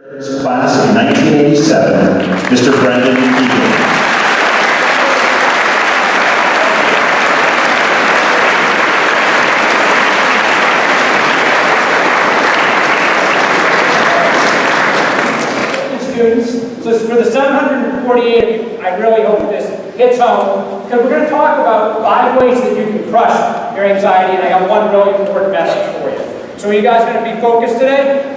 Class of 1987, Mr. Brendan Keegan. Students, so for the 748, I really hope this hits home, because we're going to talk about 5 ways that you can crush your anxiety, and I have one really important message for you. So are you guys going to be focused today?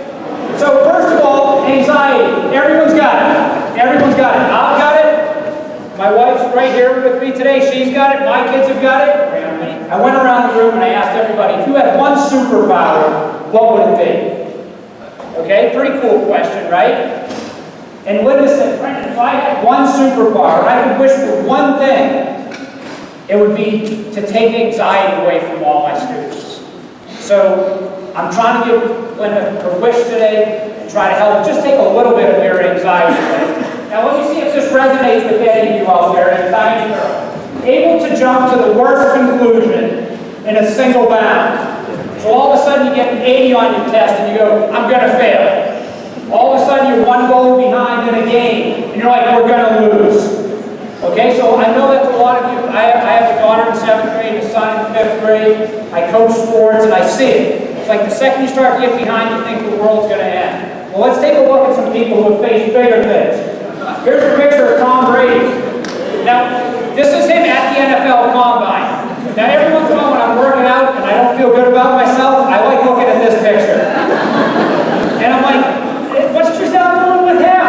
So first of all, anxiety. Everyone's got it. Everyone's got it. I've got it. My wife's right here with me today. She's got it. My kids have got it. I went around the room and I asked everybody, if you had one superpower, what would it be? Okay, pretty cool question, right? And Linda said, Brendan, if I had one superpower, I could wish for one thing, it would be to take anxiety away from all my students. So I'm trying to give Linda her wish today and try to help just take a little bit of your anxiety away. Now let me see if this resonates with any of you out there, anxiety girl. Able to jump to the worst conclusion in a single bound. So all of a sudden you get an 80 on your test and you go, I'm going to fail. All of a sudden you're 1 goal behind in a game and you're like, we're going to lose. Okay, so I know that's a lot of you. I have a daughter in 7th grade, a son in 5th grade. I coach sports and I see it. It's like the second you start to get behind, you think the world's going to end. Well, let's take a look at some people who have faced bigger things. Here's a picture of Tom Brady. Now, this is him at the NFL Combine. Now, every once in a while when I'm working out and I don't feel good about myself, I like looking at this picture. And I'm like, what's Giselle doing with him?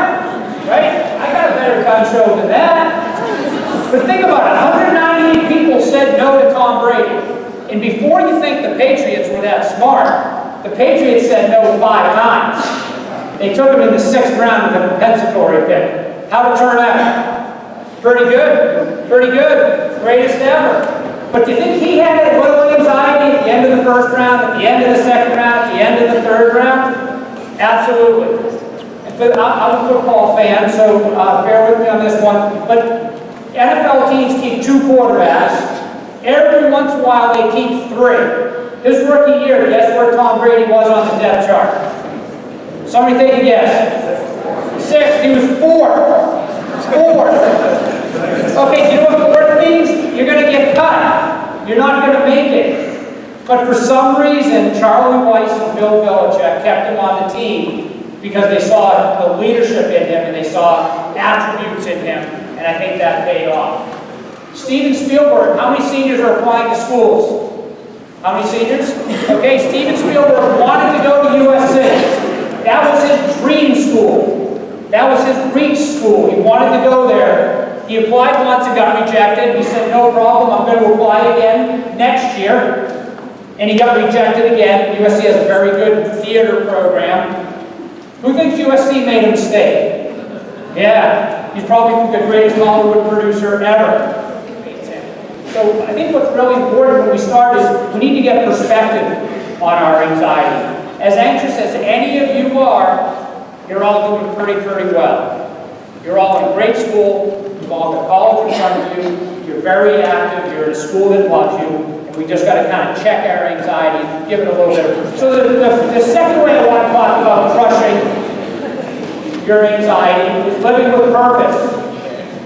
Right? I got a better gun show than that. But think about it, 198 people said no to Tom Brady. And before you think the Patriots were that smart, the Patriots said no 5 times. They took him in the 6th round with a compensatory pick. How'd it turn out? Pretty good. Pretty good. Greatest ever. But do you think he had a little anxiety at the end of the 1st round, at the end of the 2nd round, at the end of the 3rd round? Absolutely. But I'm a football fan, so bear with me on this one. But NFL teams keep 2 quarterbacks. Every once in a while they keep 3. His rookie year, guess where Tom Brady was on the depth chart? Somebody take a guess. 6. He was 4th. 4th. Okay, do you know what 4th means? You're going to get cut. You're not going to make it. But for some reason, Charlie Weiss and Bill Belichick kept him on the team because they saw the leadership in him and they saw attributes in him, and I think that paid off. Steven Spielberg, how many seniors are applying to schools? How many seniors? Okay, Steven Spielberg wanted to go to USC. That was his dream school. That was his reach school. He wanted to go there. He applied once and got rejected. He said, no problem, I'm going to apply again next year. And he got rejected again. USC has a very good theater program. Who thinks USC made a mistake? Yeah, he's probably the greatest Hollywood producer ever. So I think what's really important when we start is we need to get perspective on our anxiety. As anxious as any of you are, you're all doing pretty well. You're all in a great school, you've all got college in front of you, you're very active, you're in a school that loves you, and we just got to kind of check our anxiety and give it a little bit of... So the second way I want to talk about crushing your anxiety is living with purpose.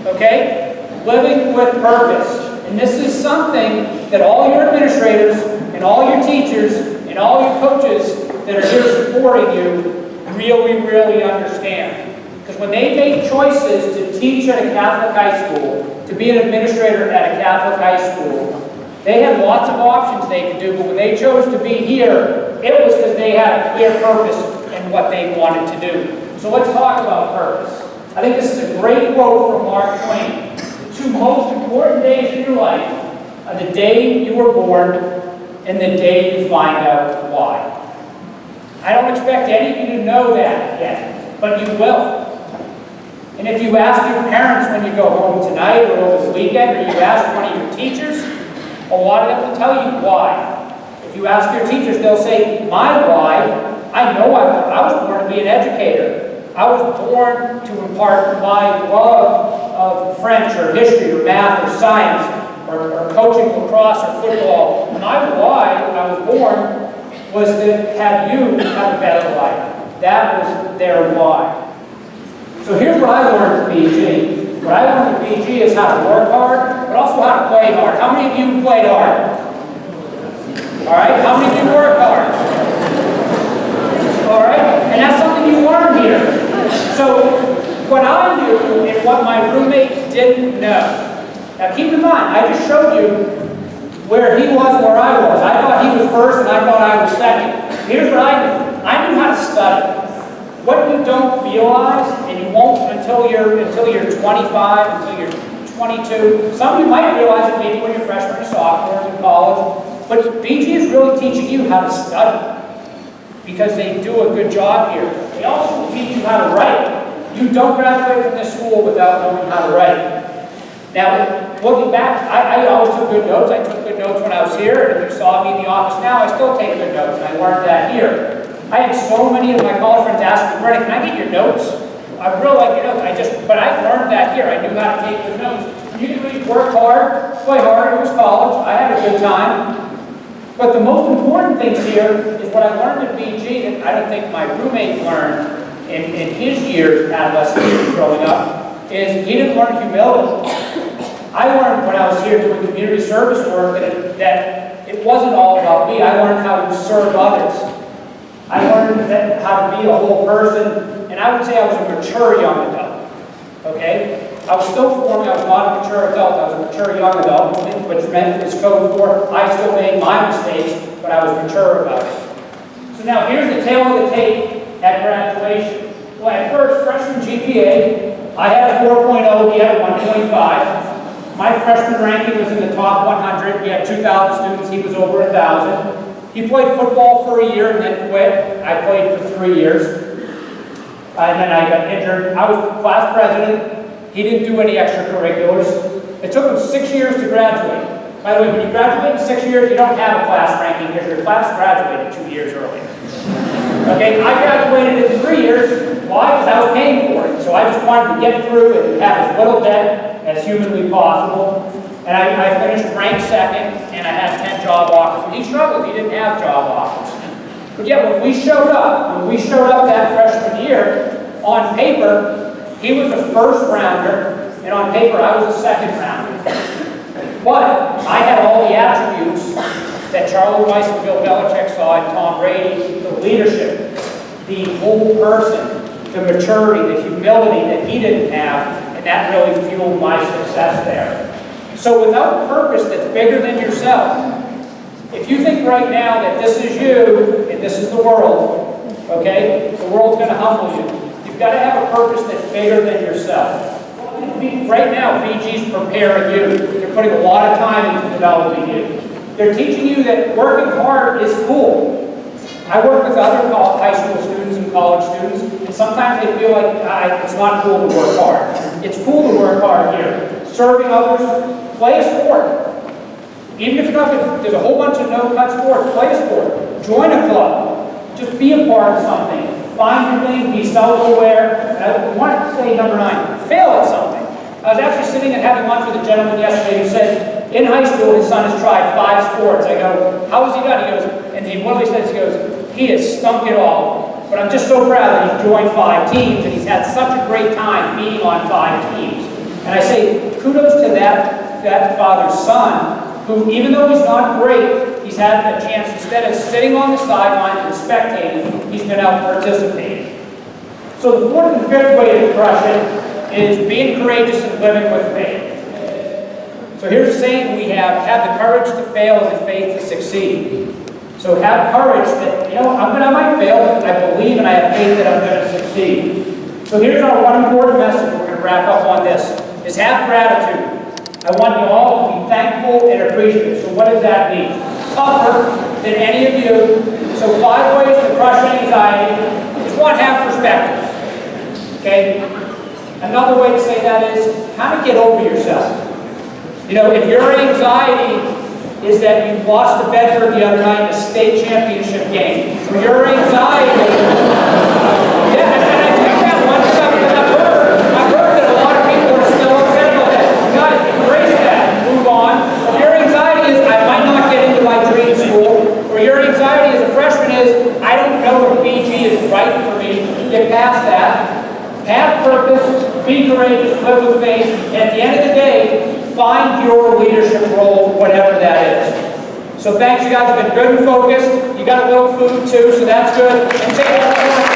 Okay? Living with purpose. And this is something that all your administrators and all your teachers and all your coaches that are here supporting you really understand. Because when they made choices to teach at a Catholic high school, to be an administrator at a Catholic high school, they had lots of options they could do, but when they chose to be here, it was because they had a clear purpose in what they wanted to do. So let's talk about purpose. I think this is a great quote from Mark Twain. The 2 most important days in your life are the day you were born and the day you find out why. I don't expect any of you to know that yet, but you will. And if you ask your parents when you go home tonight or over the weekend, or you ask one of your teachers, a lot of them will tell you why. If you ask your teachers, they'll say, my why, I know I was born to be an educator. I was born to impart my love of French or history or math or science or coaching lacrosse or football. My why when I was born was to have you have a better life. That was their why. So here's what I learned at BG. What I learned at BG is how to work hard, but also how to play hard. How many of you played hard? All right, how many of you work hard? All right, and that's something you learn here. So what I knew and what my roommate didn't know. Now keep in mind, I just showed you where he was and where I was. I thought he was first and I thought I was second. Here's what I knew. I knew how to study. What you don't realize, and you won't until you're 25, until you're 22. Some of you might realize it maybe when you're freshmen or sophomores in college. But BG is really teaching you how to study because they do a good job here. They also teach you how to write. You don't graduate from this school without knowing how to write. Now, looking back, I always took good notes. I took good notes when I was here, and if you saw me in the office now, I still take good notes, and I learned that here. I had so many of my college friends ask me, Guertin, can I get your notes? I really like your notes. But I learned that here. I knew how to take good notes. You can really work hard, play hard. It was college. I had a good time. But the most important things here is what I learned at BG that I don't think my roommate learned in his years, adolescent years growing up, is he didn't learn humility. I learned when I was here doing community service work that it wasn't all about me. I learned how to serve others. I learned how to be a whole person, and I would say I was a mature young adult. Okay? I was still forming, I was not a mature adult, I was a mature young adult, which meant it's code for I still made my mistakes, but I was mature about it. So now here's the tail of the tape at graduation. Well, at first, freshman GPA, I had a 4.0, he had a 1.5. My freshman ranking was in the top 100. We had 2,000 students, he was over 1,000. He played football for a year and then quit. I played for 3 years. And then I got injured. I was class president. He didn't do any extracurriculars. It took him 6 years to graduate. By the way, when you graduate in 6 years, you don't have a class ranking because your class graduated 2 years earlier. Okay, I graduated in 3 years. Why? Because I was paying for it. So I just wanted to get through and have as little debt as humanly possible. And I finished ranked second, and I had 10 job offers. And he struggled. He didn't have job offers. But yet, when we showed up that freshman year, on paper, he was a first rounder, and on paper, I was a second rounder. But I had all the attributes that Charlie Weiss and Bill Belichick saw in Tom Brady: the leadership, the whole person, the maturity, the humility that he didn't have, and that really fueled my success there. So without purpose that's bigger than yourself, if you think right now that this is you and this is the world, okay, the world's going to humble you. You've got to have a purpose that's bigger than yourself. Right now, BG's preparing you. They're putting a lot of time into developing you. They're teaching you that working hard is cool. I work with other high school students and college students, and sometimes they feel like it's not cool to work hard. It's cool to work hard here. Serving others, play a sport. Even if you're not, there's a whole bunch of no-cut sports, play a sport. Join a club. Just be a part of something. Find your thing, be self-aware. I want to say number 9, fail at something. I was actually sitting and having lunch with a gentleman yesterday who said, in high school, his son has tried 5 sports. I go, how has he done? He goes, and he literally says, he goes, he has stunk it all. But I'm just so proud that he's joined 5 teams and he's had such a great time being on 5 teams. And I say, kudos to that father's son, who, even though he's not great, he's had a chance, instead of sitting on the sidelines and spectating, he's been out participating. So the 4th and 5th way to crush it is being courageous and living with faith. So here's a saying we have the courage to fail and the faith to succeed. So have courage that, I might fail, but I believe and I have faith that I'm going to succeed. So here's our one important message. We're going to wrap up on this, is have gratitude. I want you all to be thankful and appreciative. So what does that mean? Tougher than any of you. So 5 ways to crush anxiety. Just 1, have perspective. Okay? Another way to say that is kind of get over yourself. If your anxiety is that you lost to Bedford the other night in a state championship game, or your anxiety, and I think that one stuff that I've heard that a lot of people are still upset about that. You got to embrace that, move on. If your anxiety is, I might not get into my dream school, or your anxiety as a freshman is, I don't know if BG is right for me get past that. Have purpose, be courageous, live with faith, and at the end of the day, find your leadership role, whatever that is. So thanks, you guys have been good and focused. You got a little food too, so that's good. And take care.